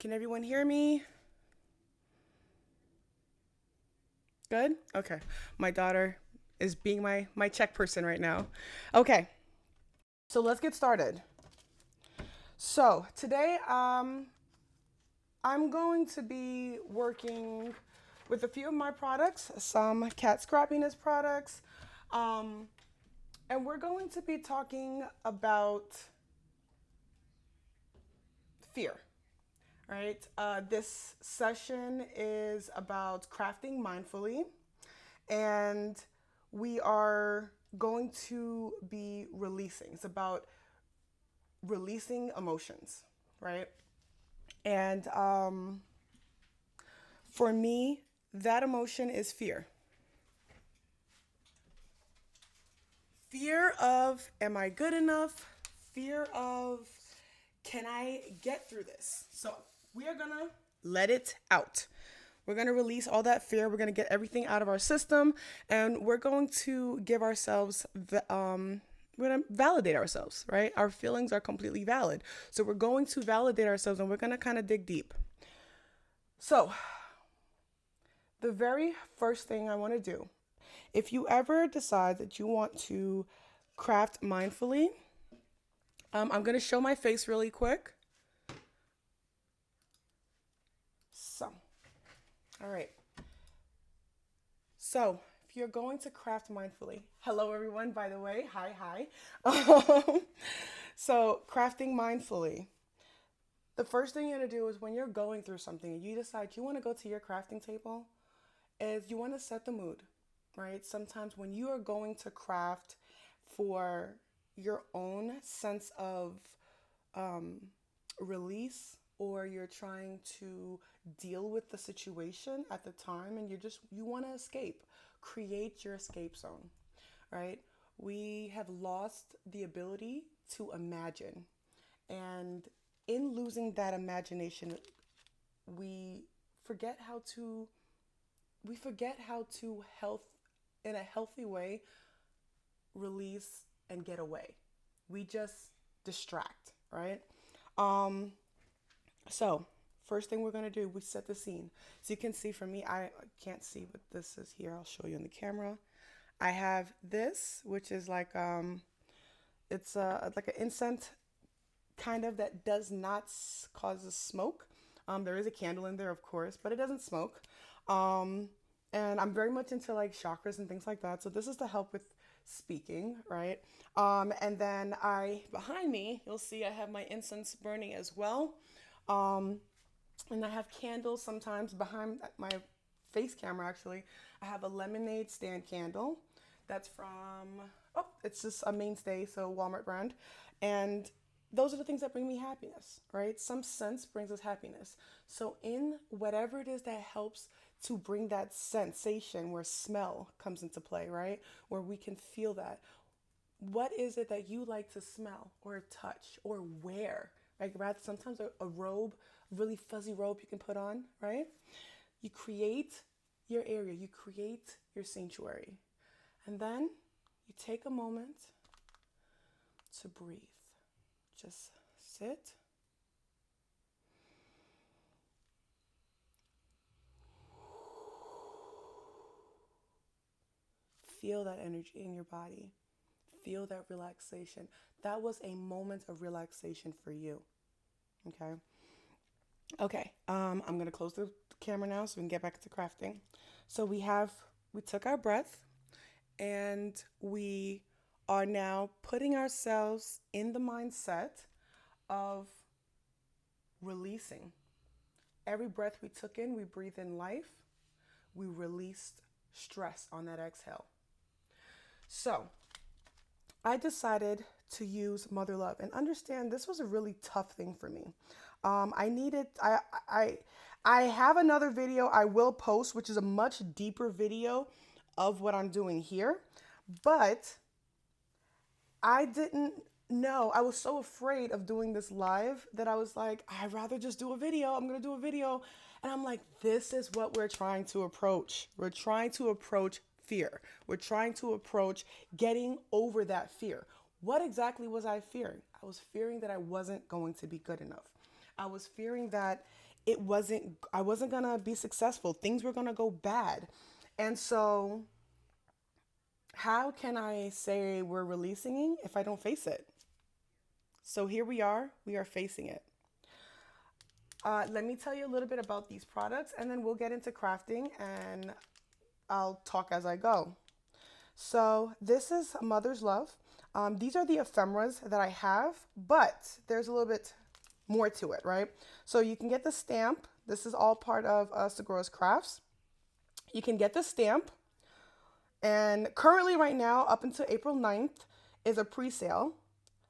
Can everyone hear me? Good? Okay. My daughter is being my check person right now. Okay. So let's get started. So today I'm going to be working with a few of my products, some cat scrappiness products. Um, and we're going to be talking about fear. Right? This session is about crafting mindfully, and we are going to be releasing. It's about releasing emotions, right? And for me, that emotion is fear. Fear of, am I good enough? Fear of, can I get through this? So we are gonna let it out. We're going to release all that fear. We're going to get everything out of our system, and we're going to give ourselves we're going to validate ourselves, right? Our feelings are completely valid. So we're going to validate ourselves, and we're going to kind of dig deep. So the very first thing I want to do, if you ever decide that you want to craft mindfully, I'm going to show my face really quick. So, all right. So, if you're going to craft mindfully, hello everyone, by the way, hi. So, crafting mindfully. The first thing you're gonna do is when you're going through something and you decide you wanna go to your crafting table, is you wanna set the mood, right? Sometimes when you are going to craft for your own sense of um, release, or you're trying to deal with the situation at the time and you want to escape, create your escape zone, right? We have lost the ability to imagine, and in losing that imagination, we forget how to health in a healthy way release and get away. We just distract, right? Um, so first thing we're gonna do, we set the scene. So you can see for me, I can't see what this is here. I'll show you on the camera. I have this, which is like it's like an incense kind of that does not cause smoke. There is a candle in there, of course, but it doesn't smoke. Um, and I'm very much into like chakras and things like that. So this is to help with speaking, right? And then behind me, you'll see I have my incense burning as well. Um, and I have candles sometimes behind my face camera. Actually, I have a lemonade stand candle that's from, oh, it's just a mainstay, so Walmart brand. And those are the things that bring me happiness, right? Some sense brings us happiness. So in whatever it is that helps to bring that sensation where smell comes into play, right? Where we can feel that. What is it that you like to smell or touch or wear? Like rather sometimes a robe, a really fuzzy robe you can put on, right? You create your area, you create your sanctuary. And then you take a moment to breathe. Just sit. Feel that energy in your body. Feel that relaxation. That was a moment of relaxation for you. Okay. Okay. I'm gonna close the camera now so we can get back to crafting. So we took our breath, and we are now putting ourselves in the mindset of releasing. Every breath we took in, we breathe in life. We released stress on that exhale. So I decided to use mother love, and understand this was a really tough thing for me. I needed I I have another video I will post, which is a much deeper video of what I'm doing here, but I didn't know. I was so afraid of doing this live that I was like, I'd rather just do a video. I'm going to do a video. And I'm like, this is what we're trying to approach. We're trying to approach fear. We're trying to approach getting over that fear. What exactly was I fearing? I was fearing that I wasn't going to be good enough. I was fearing that I wasn't going to be successful. Things were going to go bad. And so, how can I say we're releasing it if I don't face it? So, here we are facing it. Let me tell you a little bit about these products and then we'll get into crafting and I'll talk as I go. So, this is Mother's Love. These are the ephemeras that I have, but there's a little bit more to it, right? So, you can get the stamp. This is all part of Seguras Crafts. You can get the stamp. And currently, right now, up until April 9th, is a pre sale.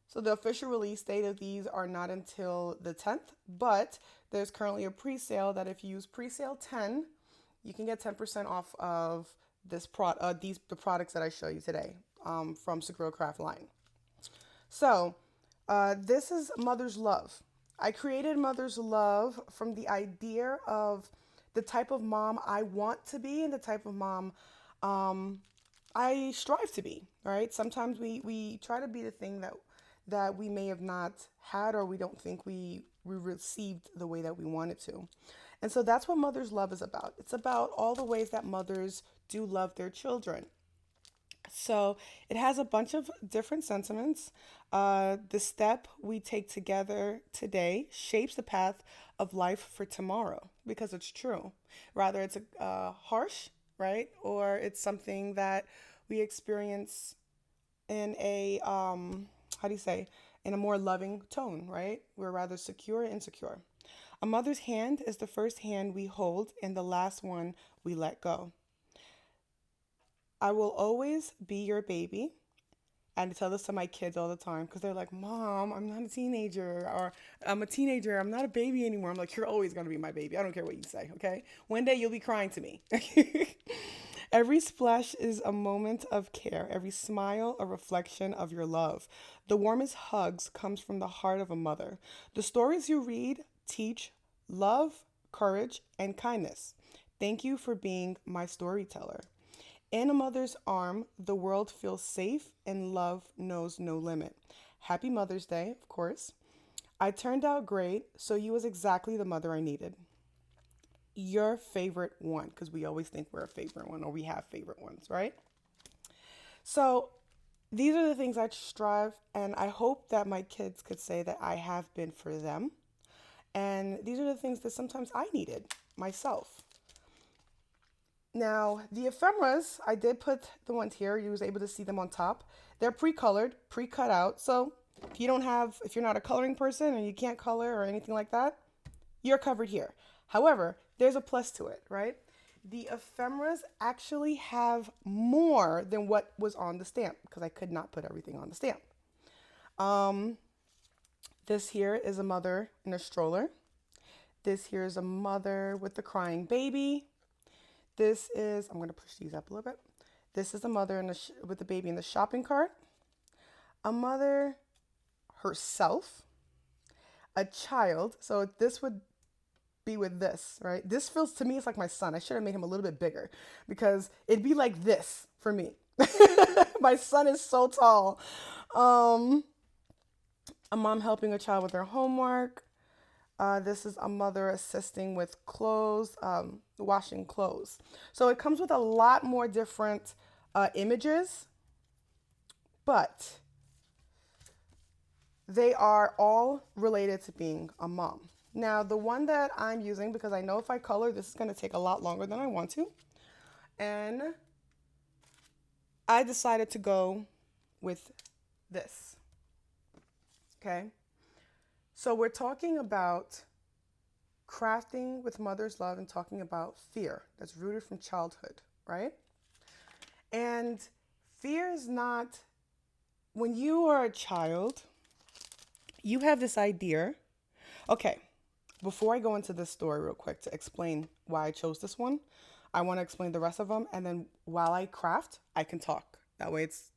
So, the official release date of these are not until the 10th, but there's currently a pre sale that if you use pre sale 10, you can get 10% off of the products that I show you today from Segura Craft line. So, this is Mother's Love. I created Mother's Love from the idea of the type of mom I want to be and the type of mom I strive to be, right? Sometimes we try to be the thing that we may have not had or we don't think we received the way that we wanted to. And so that's what Mother's Love is about. It's about all the ways that mothers do love their children. So it has a bunch of different sentiments. The step we take together today shapes the path of life for tomorrow because it's true. Rather, it's harsh, right? Or it's something that we experience in a, how do you say, in a more loving tone, right? We're rather secure and insecure. A mother's hand is the first hand we hold and the last one we let go. I will always be your baby. I tell this to my kids all the time because they're like, Mom, I'm not a teenager, or I'm a teenager, I'm not a baby anymore. I'm like, you're always going to be my baby. I don't care what you say, okay? One day you'll be crying to me. Every splash is a moment of care. Every smile, a reflection of your love. The warmest hugs comes from the heart of a mother. The stories you read teach love, courage, and kindness. Thank you for being my storyteller. In a mother's arm, the world feels safe and love knows no limit. Happy Mother's Day, of course. I turned out great, so you was exactly the mother I needed. Your favorite one, because we always think we're a favorite one or we have favorite ones, right? So these are the things I strive, and I hope that my kids could say that I have been for them. And these are the things that sometimes I needed myself. Now, the ephemeras, I did put the ones here. You was able to see them on top. They're pre-colored, pre-cut out. So if you're not a coloring person and you can't color or anything like that, you're covered here. However, there's a plus to it, right? The ephemeras actually have more than what was on the stamp because I could not put everything on the stamp. This here is a mother in a stroller. This here is a mother with a crying baby. I'm going to push these up a little bit. This is a mother with the baby in the shopping cart. A mother herself. A child. So this would be with this, right? This feels to me, it's like my son. I should have made him a little bit bigger because it'd be like this for me. My son is so tall. A mom helping a child with their homework. This is a mother assisting with clothes, washing clothes. So it comes with a lot more different images, but they are all related to being a mom. Now, the one that I'm using, because I know if I color, this is going to take a lot longer than I want to. And I decided to go with this. Okay. So we're talking about crafting with mother's love and talking about fear that's rooted from childhood, right? And fear is not, when you are a child, you have this idea. Okay, before I go into this story real quick to explain why I chose this one, I want to explain the rest of them. And then while I craft, I can talk. That way it's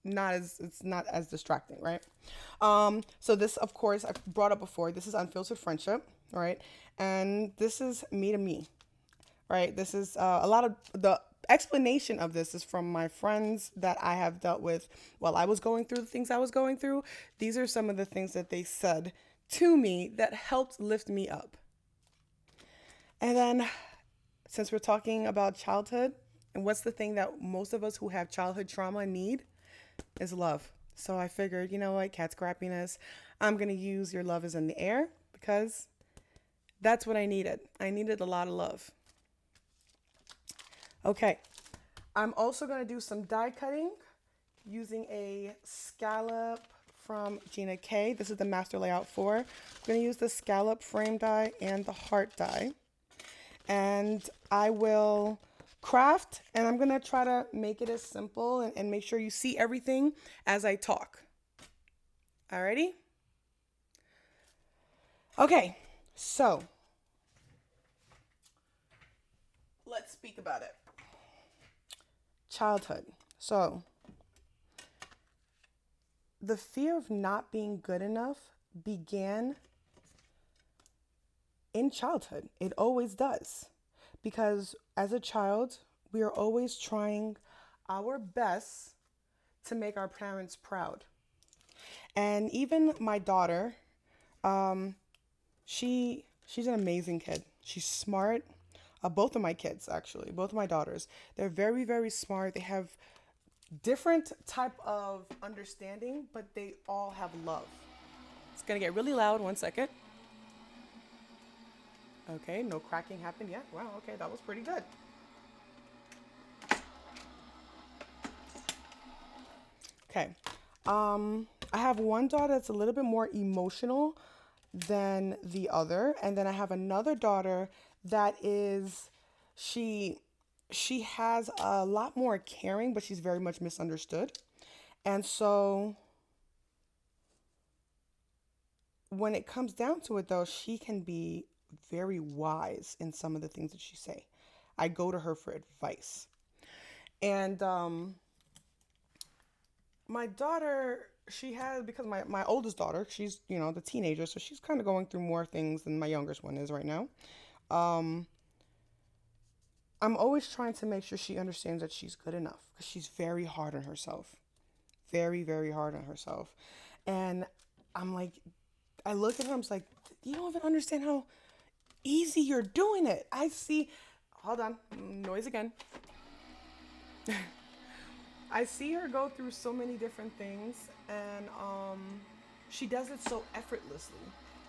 not as distracting, right? So this, of course, I've brought up before. This is Unfiltered Friendship, right? And this is me to me, right? This is a lot of the explanation of this is from my friends that I have dealt with while I was going through the things I was going through. These are some of the things that they said to me that helped lift me up. And then, since we're talking about childhood, and what's the thing that most of us who have childhood trauma need is love. So I figured, you know what, cat scrappiness, I'm going to use your love is in the air because that's what I needed. I needed a lot of love. Okay, I'm also going to do some die cutting using a scallop from Gina K. This is the Master Layout 4. I'm going to use the scallop frame die and the heart die. And I will craft, and I'm going to try to make it as simple and make sure you see everything as I talk. Alrighty? Okay, so let's speak about it. Childhood. So, the fear of not being good enough began in childhood. It always does. Because as a child, we are always trying our best to make our parents proud. And even my daughter, she's an amazing kid. She's smart. Both of my kids, actually, both of my daughters, they're very, very smart. They have different type of understanding, but they all have love. It's gonna get really loud. 1 second. Okay, no cracking happened yet. Wow, okay, that was pretty good. Okay. I have one daughter that's a little bit more emotional than the other, and then I have another daughter that is she has a lot more caring, but she's very much misunderstood. And so when it comes down to it though, she can be very wise in some of the things that she say. I go to her for advice. And my daughter, she has, because my oldest daughter, she's, the teenager, so she's kind of going through more things than my youngest one is right now. Um, I'm always trying to make sure she understands that she's good enough because she's very hard on herself. Very, very hard on herself. And I'm like, I look at her, I'm like, you don't even understand how easy you're doing it. I see, hold on, noise again. I see her go through so many different things, and she does it so effortlessly,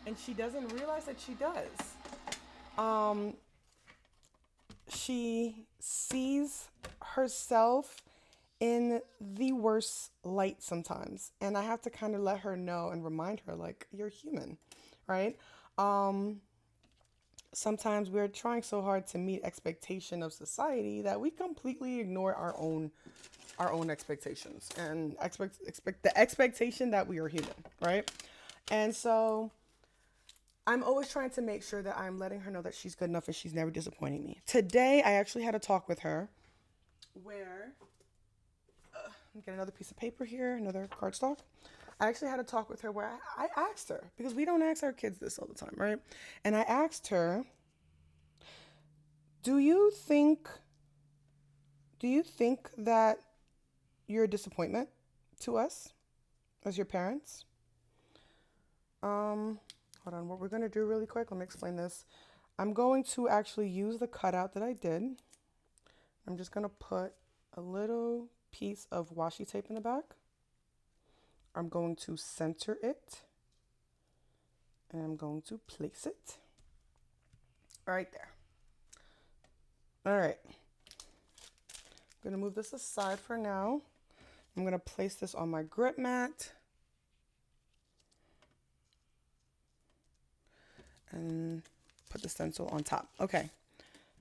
and she doesn't realize that she does. Um, she sees herself in the worst light sometimes, and I have to kind of let her know and remind her, like, you're human, right? Sometimes we're trying so hard to meet expectation of society that we completely ignore our own expectations and expect the expectation that we are human, right? And so I'm always trying to make sure that I'm letting her know that she's good enough and she's never disappointing me. Today, I actually had a talk with her where, get another piece of paper here, another cardstock. I actually had a talk with her where I asked her, because we don't ask our kids this all the time, right? And I asked her, do you think that you're a disappointment to us as your parents? Hold on, what we're going to do really quick, let me explain this. I'm going to actually use the cutout that I did. I'm just going to put a little piece of washi tape in the back. I'm going to center it. And I'm going to place it right there. All right. I'm going to move this aside for now. I'm going to place this on my grip mat. And put the stencil on top. Okay.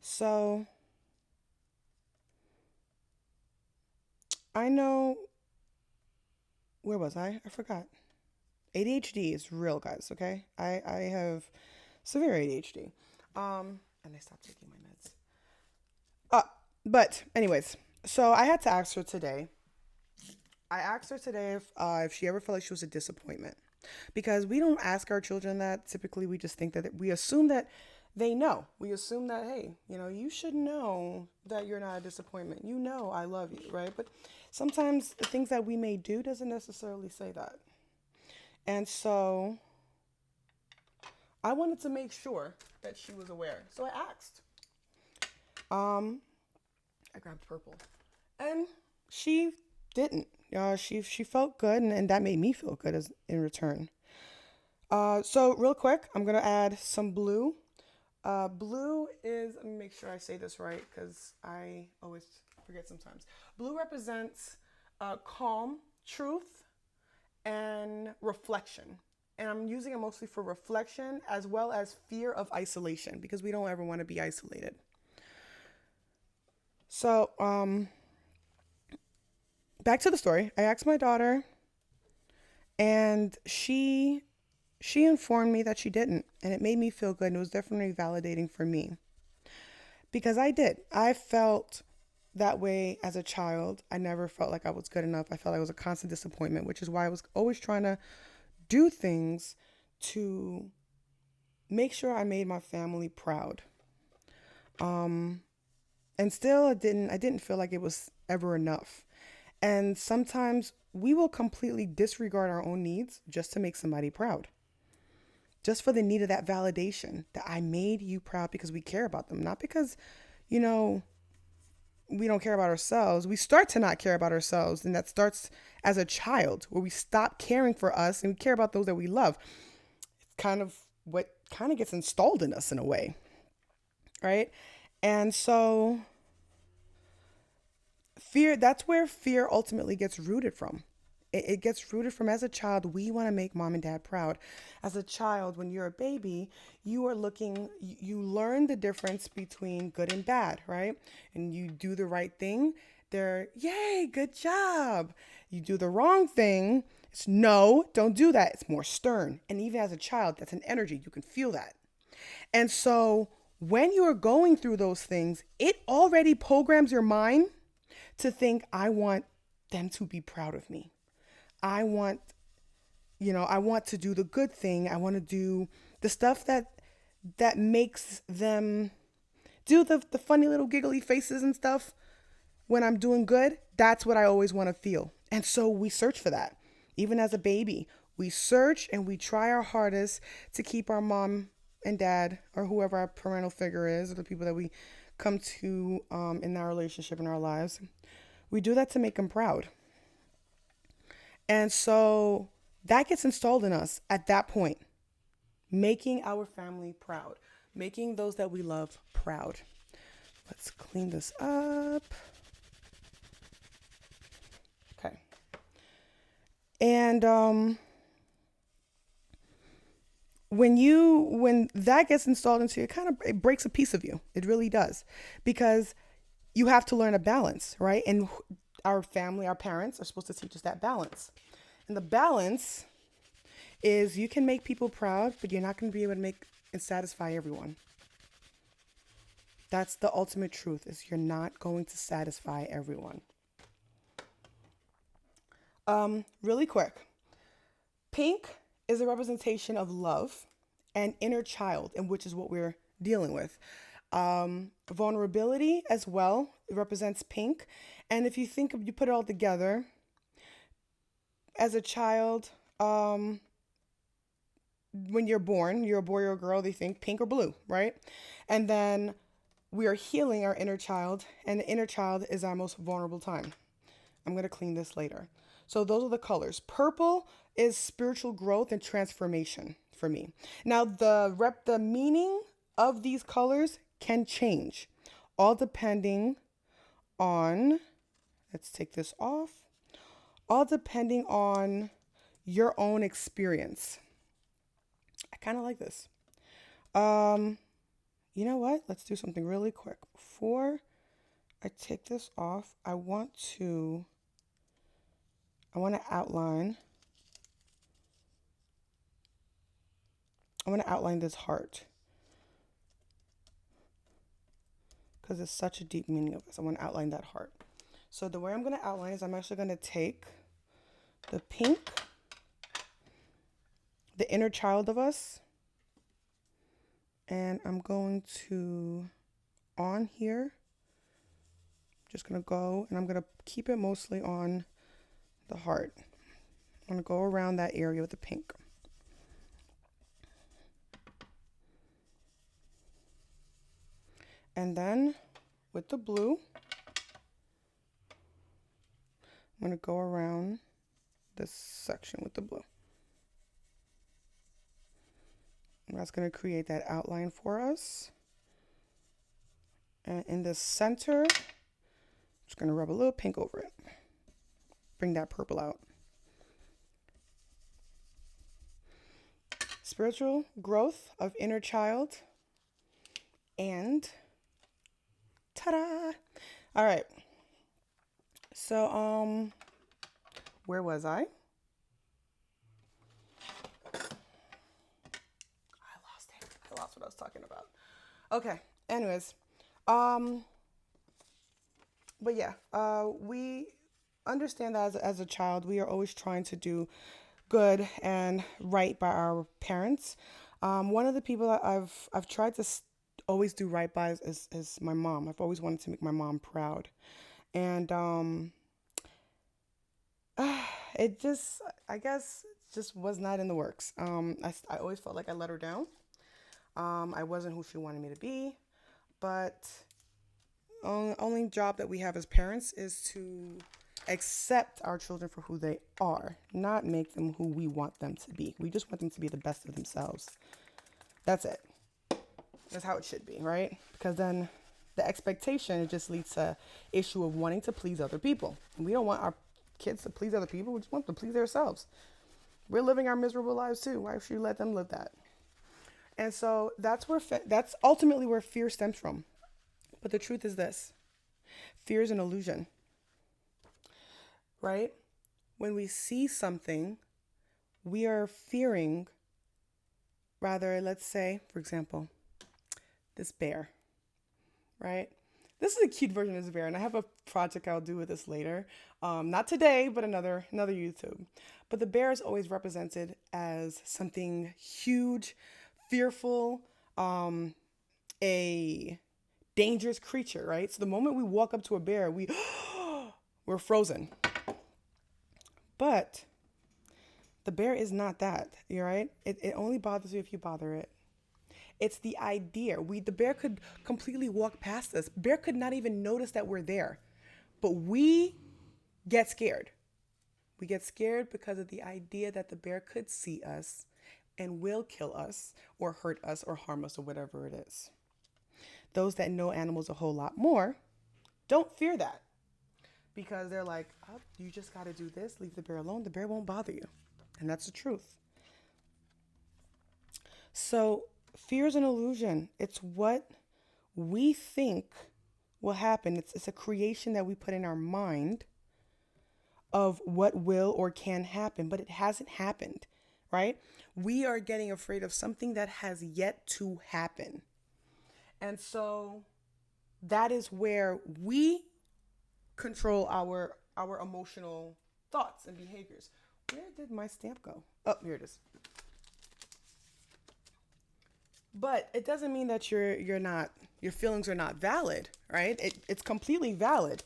So I know, where was I? I forgot. ADHD is real, guys, okay? I have severe ADHD. And I stopped taking my meds. But anyways, so I had to ask her today. I asked her today if she ever felt like she was a disappointment. Because we don't ask our children that. Typically, we just think that we assume that they know. We assume that, hey, you should know that you're not a disappointment. You know I love you, right? But sometimes the things that we may do doesn't necessarily say that. And so I wanted to make sure that she was aware. So I asked. Um, I grabbed purple. And she didn't. She felt good, and that made me feel good as in return. So real quick, I'm gonna add some blue. Blue is, let me make sure I say this right because I always forget sometimes. Blue represents calm, truth, and reflection. And I'm using it mostly for reflection as well as fear of isolation because we don't ever want to be isolated. So, back to the story. I asked my daughter, and she informed me that she didn't, and it made me feel good, and it was definitely validating for me because I did. I felt that way as a child. I never felt like I was good enough. I felt like it was a constant disappointment, which is why I was always trying to do things to make sure I made my family proud. And still I didn't feel like it was ever enough. And sometimes we will completely disregard our own needs just to make somebody proud. Just for the need of that validation that I made you proud because we care about them, not because, you know, we don't care about ourselves. We start to not care about ourselves, and that starts as a child where we stop caring for us and we care about those that we love. It's kind of what kind of gets installed in us in a way, right? And so fear, that's where fear ultimately gets rooted from. It gets rooted from as a child, we want to make mom and dad proud. As a child, when you're a baby, you are looking, you learn the difference between good and bad, right? And you do the right thing, they're, yay, good job. You do the wrong thing, it's no, don't do that. It's more stern. And even as a child, that's an energy. You can feel that. And so when you are going through those things, it already programs your mind to think, I want them to be proud of me. I want, I want to do the good thing. I want to do the stuff that makes them do the funny little giggly faces and stuff when I'm doing good. That's what I always want to feel. And so we search for that. Even as a baby, we search and we try our hardest to keep our mom and dad or whoever our parental figure is, or the people that we come to in our relationship in our lives. We do that to make them proud. And so that gets installed in us at that point, making our family proud, making those that we love proud. Let's clean this up. Okay. And when that gets installed into you, it breaks a piece of you. It really does, because you have to learn a balance, right? And our family, our parents are supposed to teach us that balance. And the balance is you can make people proud, but you're not going to be able to make and satisfy everyone. That's the ultimate truth, is you're not going to satisfy everyone. Really quick. Pink is a representation of love and inner child, and which is what we're dealing with. Vulnerability as well, it represents pink. And if you put it all together, as a child, when you're a boy or a girl, they think pink or blue, right? And then we are healing our inner child, and the inner child is our most vulnerable time. I'm going to clean this later. So those are the colors. Purple is spiritual growth and transformation for me. Now, the meaning of these colors can change, all depending on, let's take this off, all depending on your own experience. I kind of like this. You know what? Let's do something really quick. Before I take this off, I want to outline this heart, because it's such a deep meaning of this. I want to outline that heart. So the way I'm going to outline is I'm actually going to take the pink, the inner child of us, and I'm going to, on here, just going to go, and I'm going to keep it mostly on the heart. I'm going to go around that area with the pink. And then with the blue, I'm going to go around this section with the blue. And that's going to create that outline for us. And in the center, I'm just going to rub a little pink over it. Bring that purple out. Spiritual growth of inner child. And ta-da! All right. So, where was I? I lost what I was talking about. Okay. Anyways, but yeah, we understand that as a child, we are always trying to do good and right by our parents. One of the people that I've tried to always do right by is my mom. I've always wanted to make my mom proud, and it just, I guess, just was not in the works. I always felt like I let her down. I wasn't who she wanted me to be, but only job that we have as parents is to accept our children for who they are, not make them who we want them to be. We just want them to be the best of themselves. That's it. That's how it should be, right? Because then the expectation, it just leads to issue of wanting to please other people. And we don't want our kids to please other people. We just want them to please themselves. We're living our miserable lives too. Why should you let them live that? And so that's ultimately where fear stems from. But the truth is this: fear is an illusion, right? When we see something, we are fearing, rather, let's say, for example, this bear, right? This is a cute version of this bear, and I have a project I'll do with this later. Not today, but another YouTube. But the bear is always represented as something huge, fearful, a dangerous creature, right? So the moment we walk up to a bear, we're frozen. But the bear is not that, you right? It only bothers you if you bother it. It's the idea. The bear could completely walk past us. Bear could not even notice that we're there. But we get scared. We get scared because of the idea that the bear could see us and will kill us or hurt us or harm us or whatever it is. Those that know animals a whole lot more don't fear that, because they're like, oh, you just got to do this, leave the bear alone. The bear won't bother you. And that's the truth. So fear is an illusion. It's what we think will happen. It's a creation that we put in our mind of what will or can happen, but it hasn't happened, right? We are getting afraid of something that has yet to happen. And so that is where we control our emotional thoughts and behaviors. Where did my stamp go? Oh, here it is. But it doesn't mean that your feelings are not valid, right? It's completely valid.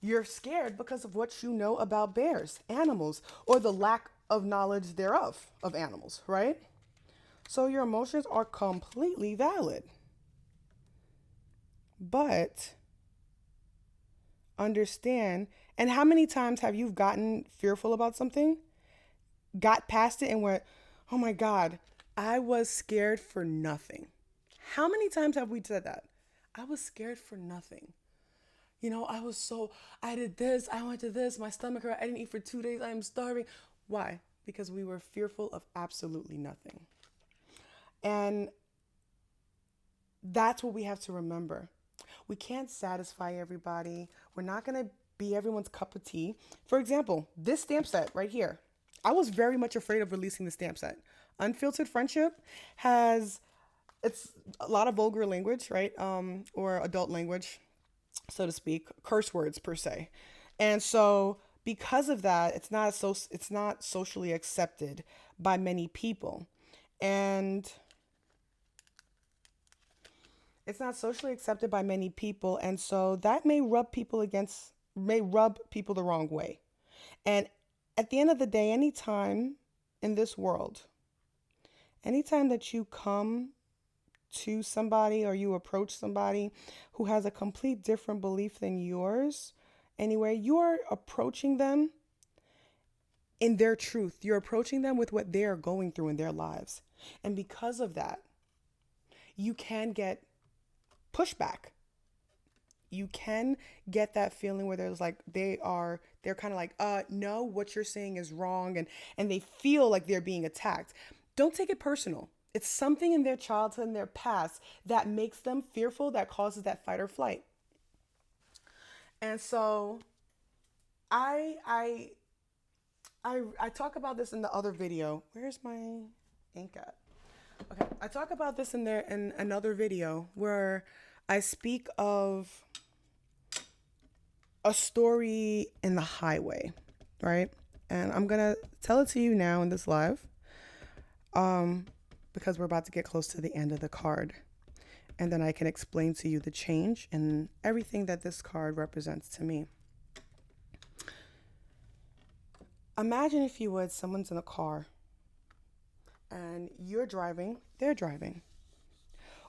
You're scared because of what you know about bears, animals, or the lack of knowledge thereof of animals, right? So your emotions are completely valid. But understand, and how many times have you gotten fearful about something, got past it and went, oh my God, I was scared for nothing. How many times have we said that? I was scared for nothing. You know, I did this, I went to this, my stomach hurt, I didn't eat for 2 days, I am starving. Why? Because we were fearful of absolutely nothing. And that's what we have to remember. We can't satisfy everybody. We're not going to be everyone's cup of tea. For example, this stamp set right here. I was very much afraid of releasing the stamp set. Unfiltered Friendship it's a lot of vulgar language, right? Or adult language, so to speak, curse words per se. And so because of that, it's not socially accepted by many people. And it's not socially accepted by many people, and so that may rub people the wrong way. And at the end of the day, anytime in this world, anytime that you come to somebody or you approach somebody who has a complete different belief than yours, anyway, you're approaching them in their truth. You're approaching them with what they are going through in their lives. And because of that, you can get pushback. You can get that feeling where there's like they're kind of like, no, what you're saying is wrong, and they feel like they're being attacked. Don't take it personal. It's something in their childhood and their past that makes them fearful, that causes that fight or flight. And so I I I talk about this in the other video. Where's my ink at? Okay, I talk about this in there in another video where I speak of a story in the highway, right? And I'm gonna tell it to you now in this live, because we're about to get close to the end of the card, and then I can explain to you the change and everything that this card represents to me. Imagine, if you would, someone's in a car and you're driving, they're driving.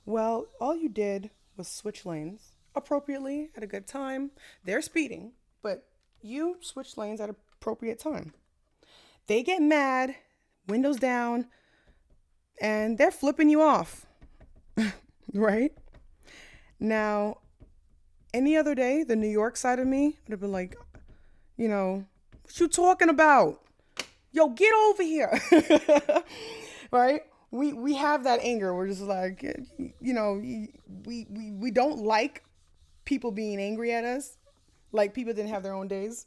Well, all you did was switch lanes appropriately at a good time. They're speeding, but you switch lanes at appropriate time. They get mad, windows down, and they're flipping you off, right? Now, any other day, the New York side of me would have been like, what you talking about? Yo, get over here. Right? We have that anger. We're just like, we don't like people being angry at us. Like, people didn't have their own days.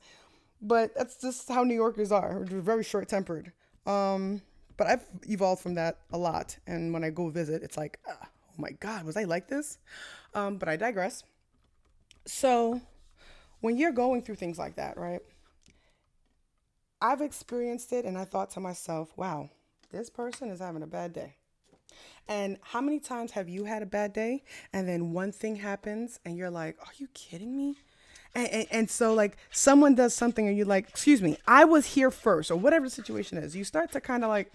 But that's just how New Yorkers are. We're very short-tempered. But I've evolved from that a lot. And when I go visit, it's like, oh my God, was I like this? But I digress. So when you're going through things like that, right? I've experienced it, and I thought to myself, wow, this person is having a bad day. And how many times have you had a bad day and then one thing happens and you're like, are you kidding me? And so, like, someone does something and you're like, excuse me, I was here first, or whatever the situation is. You start to kind of like,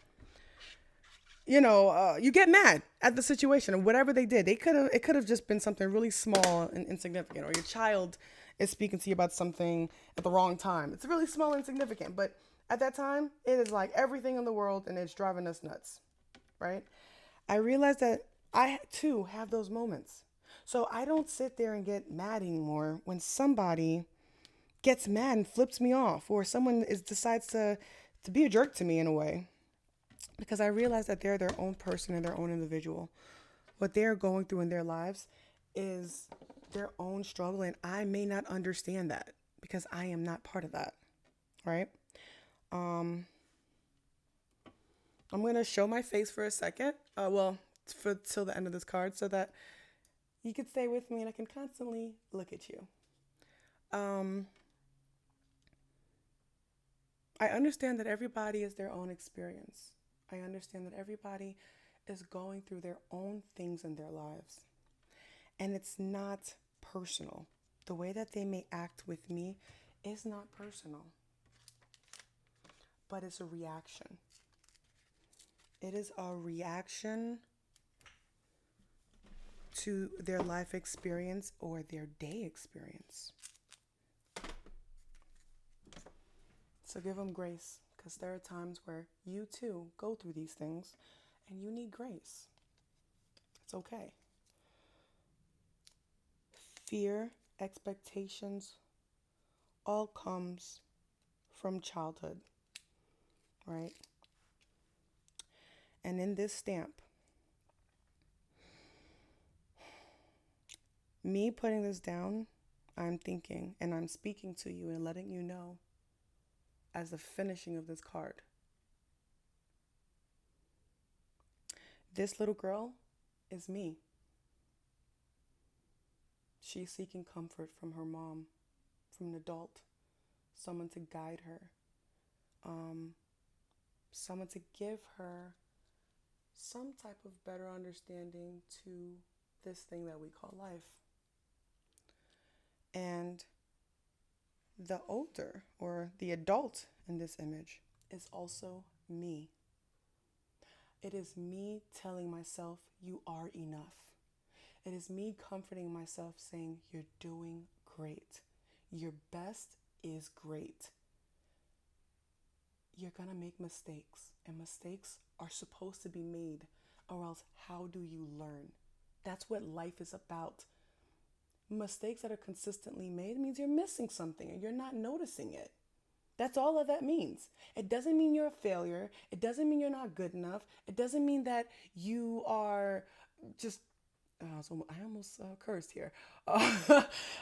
you get mad at the situation or whatever they did. It could have just been something really small and insignificant, or your child is speaking to you about something at the wrong time. It's really small and insignificant, but at that time, it is like everything in the world, and it's driving us nuts, right? I realized that I too have those moments. So I don't sit there and get mad anymore when somebody gets mad and flips me off, or someone decides to be a jerk to me in a way, because I realize that they're their own person and their own individual. What they're going through in their lives is their own struggle, and I may not understand that because I am not part of that, right? I'm going to show my face for a second, for till the end of this card, so that you can stay with me and I can constantly look at you. I understand that everybody is their own experience. I understand that everybody is going through their own things in their lives. And it's not personal. The way that they may act with me is not personal, but it's a reaction. It is a reaction to their life experience or their day experience. So give them grace, because there are times where you too go through these things and you need grace. It's okay. Fear, expectations, all comes from childhood, right? And in this stamp, me putting this down, I'm thinking and I'm speaking to you and letting you know as the finishing of this card. This little girl is me. She's seeking comfort from her mom, from an adult, someone to guide her, someone to give her some type of better understanding to this thing that we call life. And the older, or the adult in this image, is also me. It is me telling myself you are enough. It is me comforting myself saying you're doing great. Your best is great. You're going to make mistakes, and mistakes are supposed to be made, or else how do you learn? That's what life is about. Mistakes that are consistently made means you're missing something and you're not noticing it. That's all that means. It doesn't mean you're a failure. It doesn't mean you're not good enough. It doesn't mean that you are just. So I almost cursed here.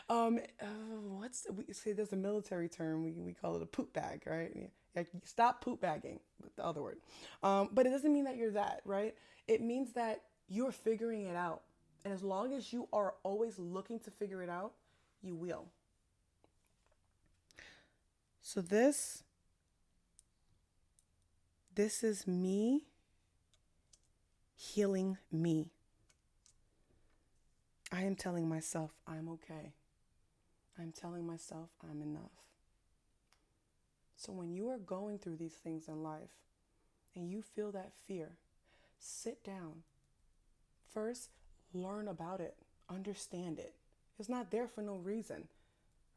What's we say? There's a military term. We call it a poop bag, right? Like stop poop bagging. The other word. But it doesn't mean that you're that, right? It means that you're figuring it out, and as long as you are always looking to figure it out, you will. So this is me healing me. I am telling myself I'm okay. I'm telling myself I'm enough. So when you are going through these things in life and you feel that fear, sit down. First, learn about it, understand it. It's not there for no reason,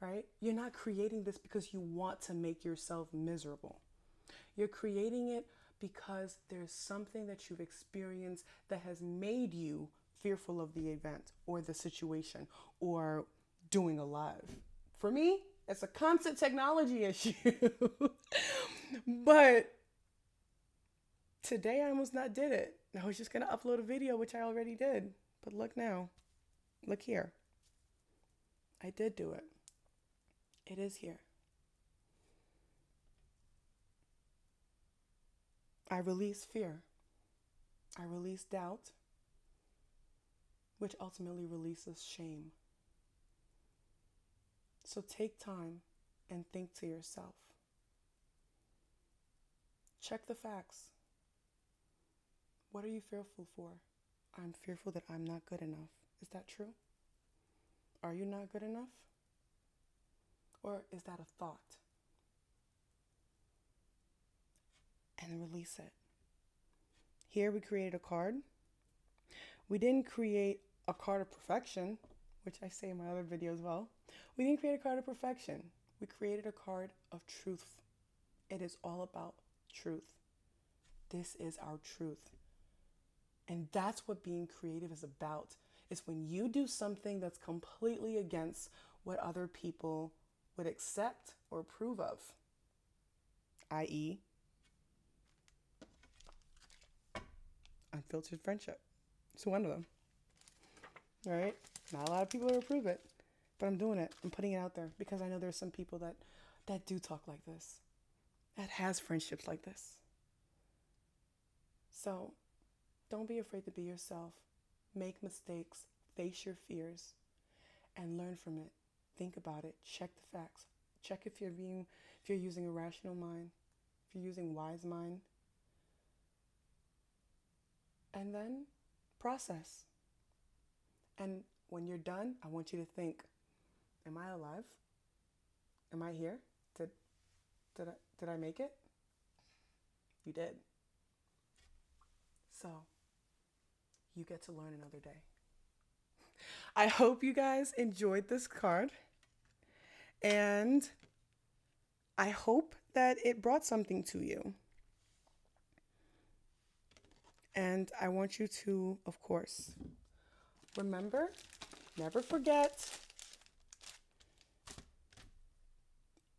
right? You're not creating this because you want to make yourself miserable. You're creating it because there's something that you've experienced that has made you fearful of the event or the situation or doing alive. For me, it's a constant technology issue. But today I almost not did it. I was just going to upload a video, which I already did. But look now. Look here. I did do it. It is here. I release fear. I release doubt, which ultimately releases shame. So take time and think to yourself. Check the facts. What are you fearful for? I'm fearful that I'm not good enough. Is that true? Are you not good enough? Or is that a thought? And release it. Here we created a card. We didn't create a card of perfection, which I say in my other video as well. We didn't create a card of perfection. We created a card of truth. It is all about truth. This is our truth. And that's what being creative is about. It's when you do something that's completely against what other people would accept or approve of, i.e., Unfiltered Friendship. It's one of them, right? Not a lot of people will approve it, but I'm doing it. I'm putting it out there because I know there's some people that do talk like this, that has friendships like this. So don't be afraid to be yourself. Make mistakes, face your fears, and learn from it. Think about it. Check the facts. Check if you're using a rational mind, if you're using wise mind, and then process. And when you're done, I want you to think, am I alive? Am I here? Did I make it? You did. So you get to learn another day. I hope you guys enjoyed this card, and I hope that it brought something to you. And I want you to, of course, remember, never forget,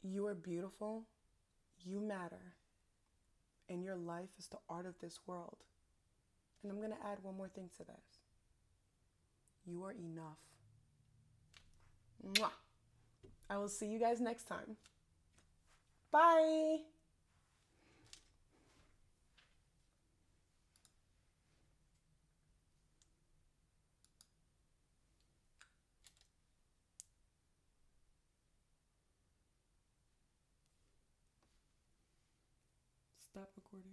you are beautiful, you matter, and your life is the art of this world. And I'm going to add one more thing to this. You are enough. Mwah. I will see you guys next time. Bye. Stop recording.